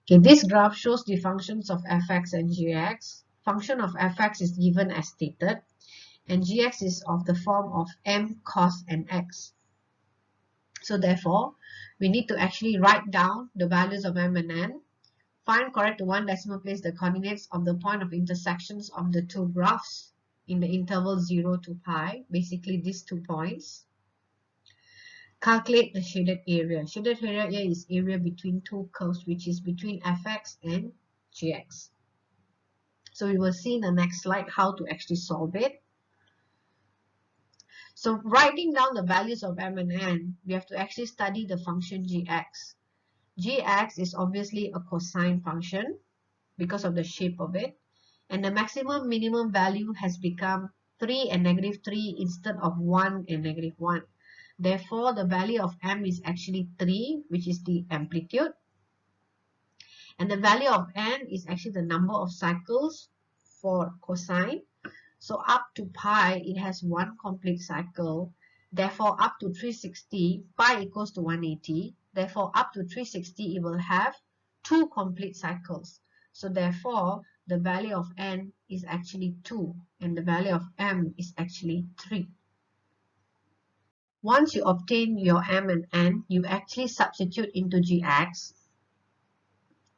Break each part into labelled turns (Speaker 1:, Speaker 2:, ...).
Speaker 1: Okay, this graph shows the functions of fx and gx. Function of fx is given as stated, and gx is of the form of m cos and x. So therefore, we need to actually write down the values of m and n, find correct to one decimal place the coordinates of the point of intersections of the two graphs in the interval 0 to pi, basically these 2 points. Calculate the shaded area. Shaded area is area between two curves, which is between fx and gx. So we will see in the next slide how to actually solve it. So writing down the values of m and n, we have to actually study the function gx. Gx is obviously a cosine function because of the shape of it, and the maximum minimum value has become 3 and -3 instead of 1 and -1. Therefore, the value of m is actually 3, which is the amplitude, and the value of n is actually the number of cycles for cosine. So up to pi, it has one complete cycle. Therefore, up to 360, pi equals to 180. Therefore, up to 360, it will have 2 complete cycles. So therefore, the value of n is actually 2, and the value of m is actually 3. Once you obtain your m and n, you actually substitute into gx.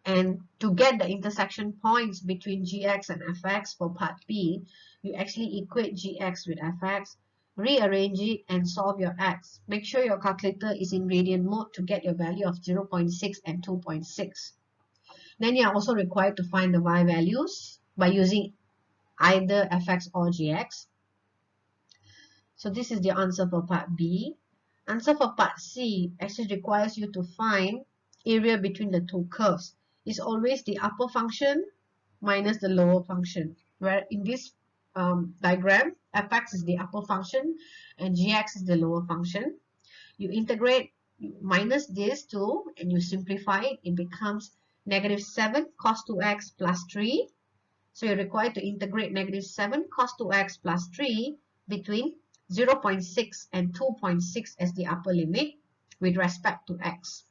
Speaker 1: And to get the intersection points between gx and fx for part B, you actually equate gx with fx, rearrange it, and solve your x. Make sure your calculator is in radian mode to get your value of 0.6 and 2.6. Then you are also required to find the y values by using either fx or gx. So this is the answer for part B. Answer for part C actually requires you to find area between the two curves. Is always the upper function minus the lower function, where in this diagram, fx is the upper function and gx is the lower function. You integrate, you minus this 2, and you simplify it. It becomes -7 cos 2x plus 3. So you're required to integrate -7 cos 2x plus 3 between 0.6 and 2.6 as the upper limit with respect to x.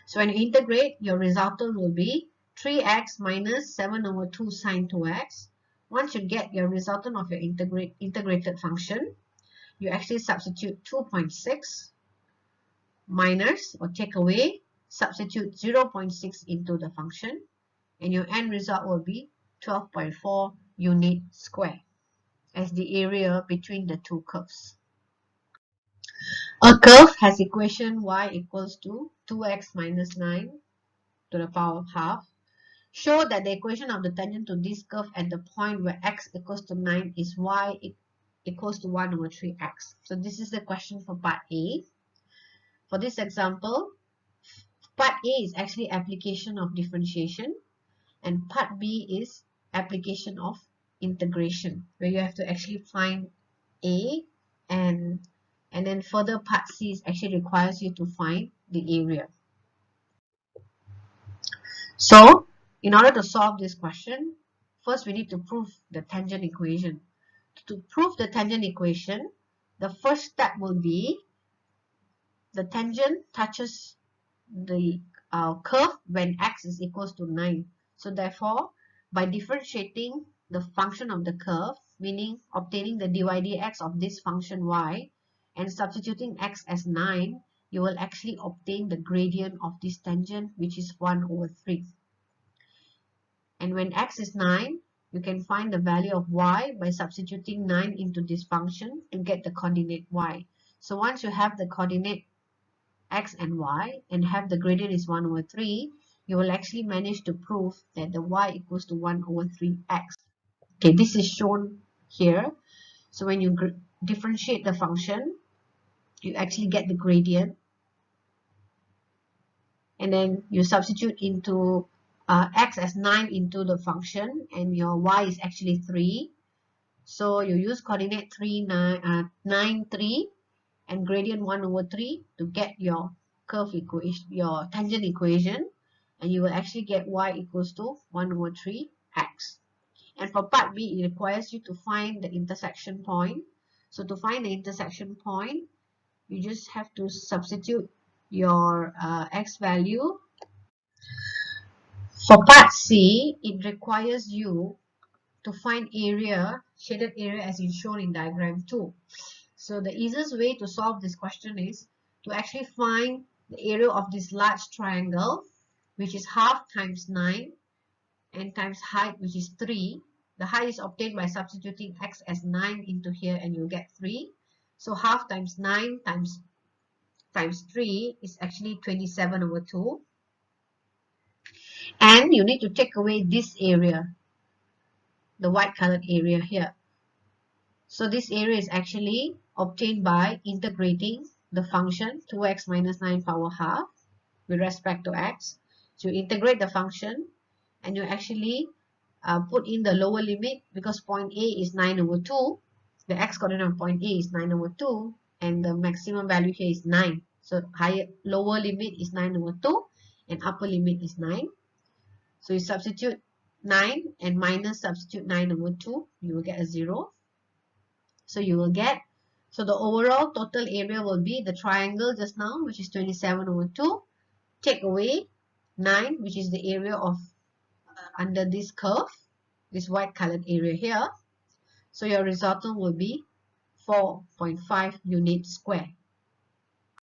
Speaker 1: So when you integrate, your resultant will be 3x minus 7 over 2 sine 2x. Once you get your resultant of your integrated function, you actually substitute 2.6 minus or take away, substitute 0.6 into the function, and your end result will be 12.4 unit square as the area between the two curves. A curve has equation y equals to 2x minus 9 to the power of half. Show that the equation of the tangent to this curve at the point where x equals to 9 is y equals to 1 over 3x. So this is the question for part A. For this example, part A is actually application of differentiation, and part B is application of integration, where you have to actually find A, and then further part C is actually requires you to find the area. So in order to solve this question, first we need to prove the tangent equation. To prove the tangent equation, the first step will be the tangent touches the curve when x is equals to 9. So therefore, by differentiating the function of the curve, meaning obtaining the dy dx of this function y, and substituting x as 9, you will actually obtain the gradient of this tangent, which is 1 over 3. And when x is 9, you can find the value of y by substituting 9 into this function to get the coordinate y. So once you have the coordinate x and y and have the gradient is 1 over 3, you will actually manage to prove that the y equals to 1 over 3x. Okay, this is shown here. So when you differentiate the function, you actually get the gradient, and then you substitute into x as 9 into the function, and your y is actually 3. So you use coordinate 9, 3, and gradient 1 over 3 to get your curve equation, your tangent equation, and you will actually get y equals to 1 over 3x. And for part B, it requires you to find the intersection point. So to find the intersection point, you just have to substitute your x value For part C, it requires you to find area, shaded area as is shown in diagram 2. So the easiest way to solve this question is to actually find the area of this large triangle, which is half times 9 and times height, which is 3. The height is obtained by substituting x as 9 into here and you get 3. So half times 9 times 3 is actually 27/2. And you need to take away this area, the white colored area here. So this area is actually obtained by integrating the function 2x minus 9 power half with respect to x. So you integrate the function and you actually put in the lower limit because point A is 9/2. The x coordinate of point A is 9/2 and the maximum value here is 9. So lower limit is 9/2 and upper limit is 9. So you substitute 9 and minus substitute 9/2, you will get a 0. So you will get, so the overall total area will be the triangle just now, which is 27/2. Take away 9, which is the area of under this curve, this white colored area here. So your resultant will be 4.5 units square.